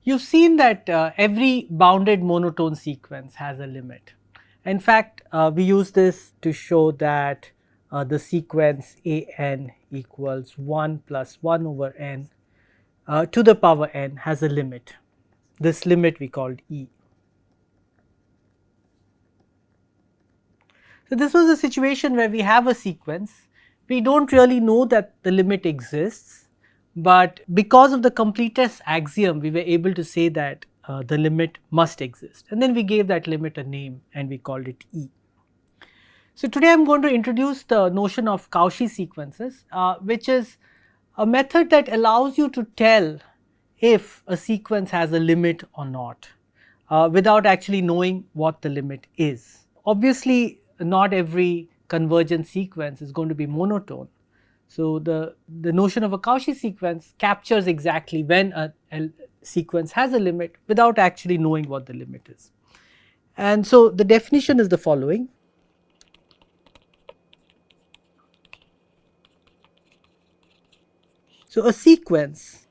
You've seen that every bounded monotone sequence has a limit. In fact, we use this to show that the sequence a n equals 1 plus 1 over n to the power n has a limit. This limit we called E. So, this was a situation where we have a sequence, we do not really know that the limit exists, but because of the completeness axiom we were able to say that the limit must exist, and then we gave that limit a name and we called it E. So, today I am going to introduce the notion of Cauchy sequences, which is a method that allows you to tell if a sequence has a limit or not, without actually knowing what the limit is. Obviously, not every convergent sequence is going to be monotone. So, the notion of a Cauchy sequence captures exactly when a sequence has a limit without actually knowing what the limit is. And so, the definition is the following. So, a sequence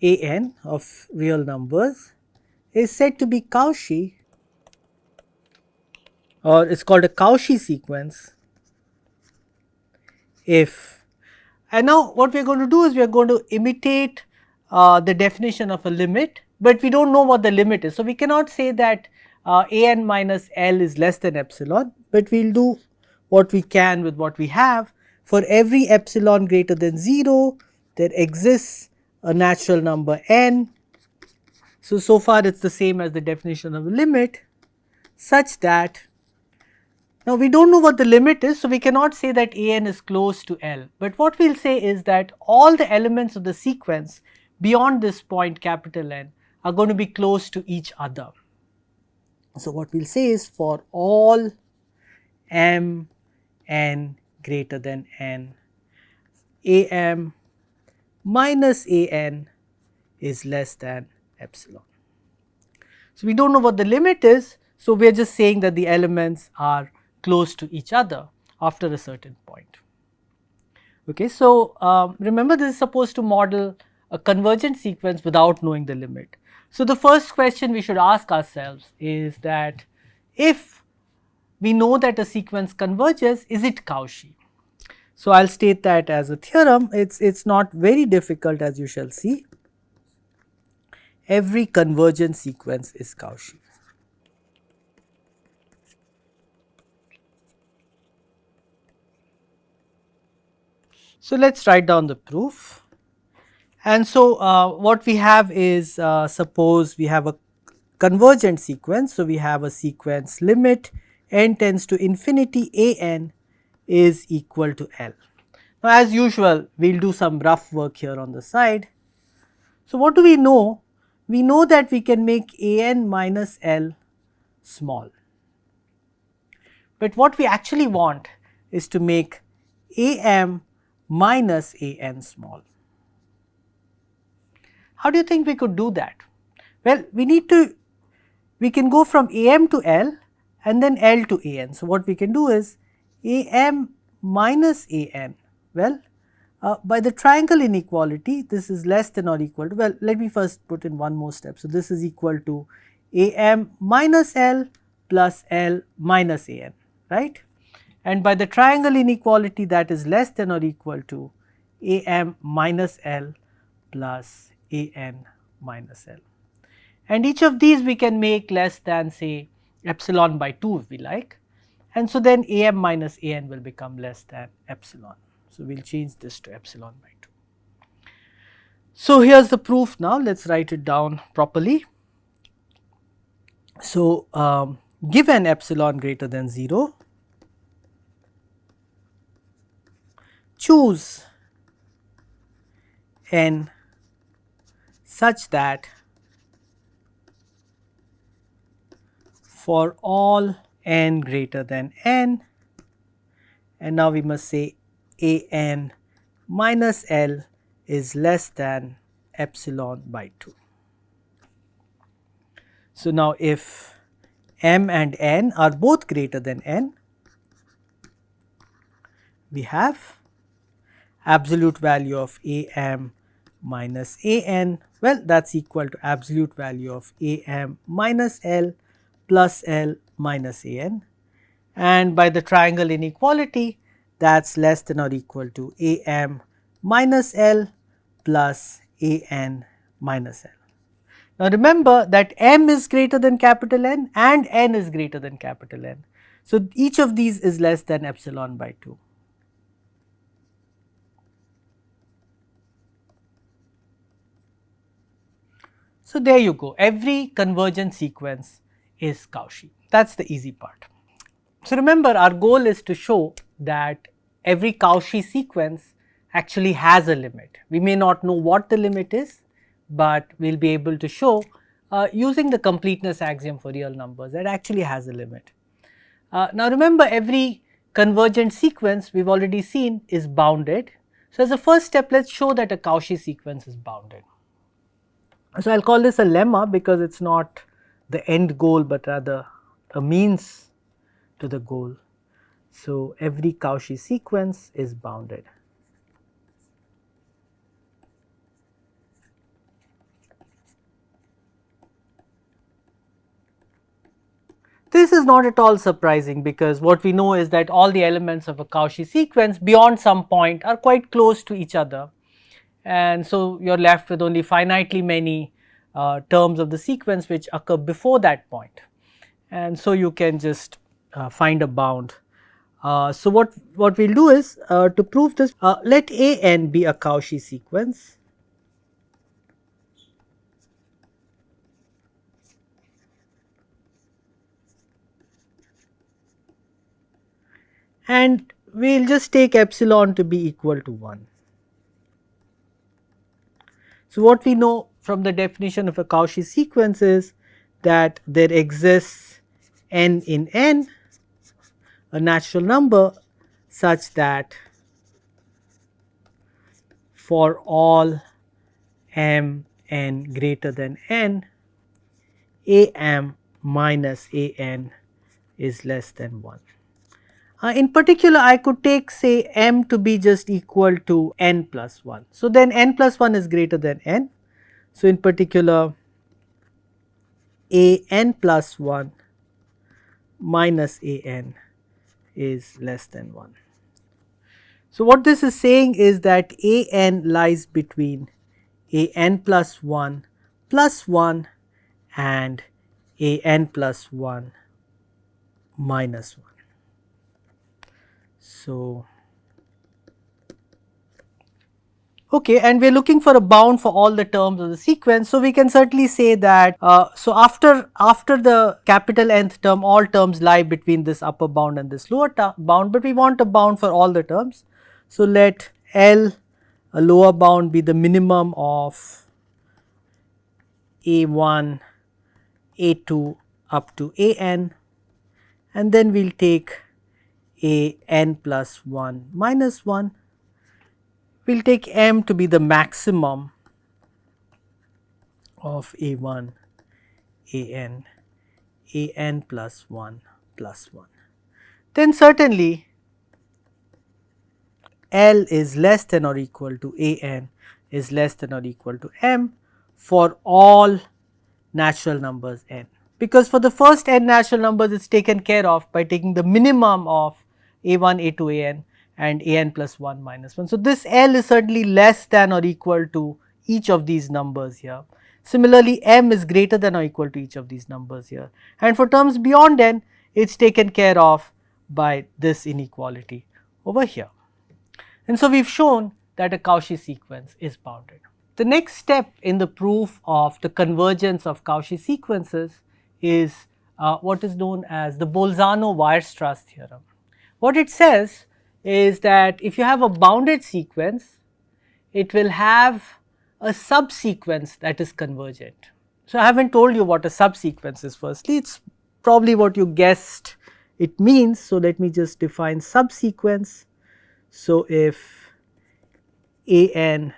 a n of real numbers is said to be Cauchy, or it is called a Cauchy sequence if, and now what we are going to do is we are going to imitate the definition of a limit, but we do not know what the limit is. So, we cannot say that a n minus L is less than epsilon, but we will do what we can with what we have. For every epsilon greater than 0, there exists a natural number n. So far it is the same as the definition of a limit, such that now we do not know what the limit is, so we cannot say that a n is close to L, but what we will say is that all the elements of the sequence beyond this point capital N are going to be close to each other. So, what we will say is for all m n greater than n, a m minus a n is less than epsilon. So, we do not know what the limit is, so we are just saying that the elements are close to each other after a certain point. Okay, so, remember this is supposed to model a convergent sequence without knowing the limit. So, the first question we should ask ourselves is that if we know that a sequence converges, is it Cauchy? So, I will state that as a theorem. It is not very difficult, as you shall see. Every convergent sequence is Cauchy. So, let us write down the proof. And so, what we have is, suppose we have a convergent sequence. So, we have a sequence limit n tends to infinity a n is equal to L. Now, as usual we will do some rough work here on the side. So, what do we know? We know that we can make a n minus L small, but what we actually want is to make a m minus a n small. How do you think we could do that? Well, we can go from a m to L and then L to a n. So, what we can do is a m minus a n. Well, by the triangle inequality, this is less than or equal to, well, let me first put in one more step. So, this is equal to a m minus L plus L minus a n, right? And by the triangle inequality, that is less than or equal to a m minus L plus a n minus L. And each of these we can make less than, say, epsilon by 2 if we like, and so then a m minus a n will become less than epsilon. So, we will change this to epsilon by 2. So, here is the proof now, let us write it down properly. So, given epsilon greater than 0, choose n such that for all n greater than n, and now we must say a n minus L is less than epsilon by 2. So, now if m and n are both greater than n, we have absolute value of a m minus an, well, that is equal to absolute value of am minus L plus L minus an, and by the triangle inequality, that is less than or equal to am minus L plus an minus L. Now, remember that m is greater than capital N and n is greater than capital N. So, each of these is less than epsilon by 2. So, there you go, every convergent sequence is Cauchy, that is the easy part. So, remember our goal is to show that every Cauchy sequence actually has a limit. We may not know what the limit is, but we will be able to show using the completeness axiom for real numbers that actually has a limit. Now, remember every convergent sequence we have already seen is bounded. So, as a first step, let us show that a Cauchy sequence is bounded. So, I will call this a lemma because it is not the end goal, but rather a means to the goal. So, every Cauchy sequence is bounded. This is not at all surprising because what we know is that all the elements of a Cauchy sequence beyond some point are quite close to each other, and so you are left with only finitely many terms of the sequence which occur before that point, and so you can just find a bound. So, what we will do is to prove this, let a n be a Cauchy sequence and we will just take epsilon to be equal to 1. So, what we know from the definition of a Cauchy sequence is that there exists n in n, a natural number such that for all m n greater than n, am minus an is less than 1. In particular, I could take say m to be just equal to n plus 1. So, then n plus 1 is greater than n. So, in particular a n plus 1 minus a n is less than 1. So, what this is saying is that a n lies between a n plus 1 and a n plus 1 minus 1. So, okay, and we are looking for a bound for all the terms of the sequence. So, we can certainly say that, so after the capital nth term, all terms lie between this upper bound and this lower bound, but we want a bound for all the terms. So, let L, a lower bound, be the minimum of a1, a2 up to an, and then we will take a n plus 1 minus 1. We will take m to be the maximum of a1, an plus 1 plus 1. Then certainly L is less than or equal to an is less than or equal to m for all natural numbers n, because for the first n natural numbers it is taken care of by taking the minimum of a1, a2, an and an plus 1 minus 1. So, this L is certainly less than or equal to each of these numbers here. Similarly, m is greater than or equal to each of these numbers here, and for terms beyond n it is taken care of by this inequality over here. And so, we have shown that a Cauchy sequence is bounded. The next step in the proof of the convergence of Cauchy sequences is what is known as the Bolzano-Weierstrass theorem. What it says is that if you have a bounded sequence, it will have a subsequence that is convergent. So, I have not told you what a subsequence is firstly, it is probably what you guessed it means. So, let me just define subsequence. So, if an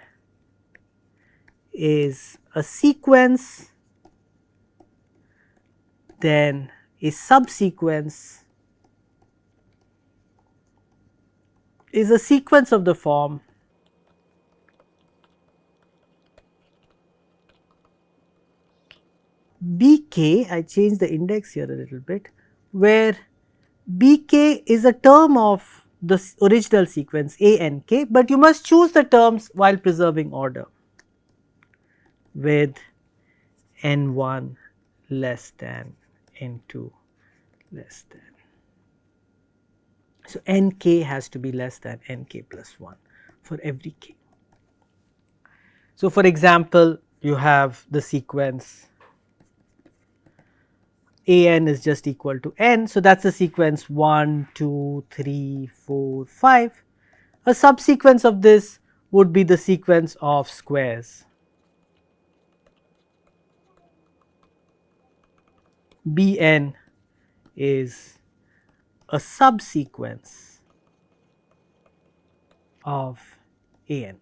is a sequence, then a subsequence is a sequence of the form Bk, I change the index here a little bit, where Bk is a term of the original sequence A and k, but you must choose the terms while preserving order with n1 less than n2 less than. So, nk has to be less than nk plus 1 for every k. So, for example, you have the sequence an is just equal to n. So, that is the sequence 1, 2, 3, 4, 5. A subsequence of this would be the sequence of squares. Bn is a subsequence of an.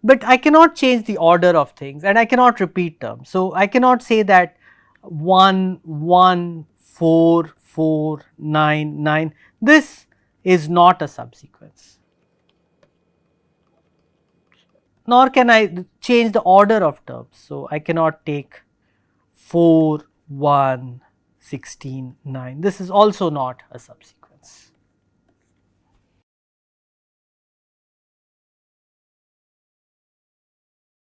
But I cannot change the order of things and I cannot repeat terms. So, I cannot say that 1, 1, 4, 4, 9, 9. This is not a subsequence. Nor can I change the order of terms. So, I cannot take 4, 1, 16, 9. This is also not a subsequence.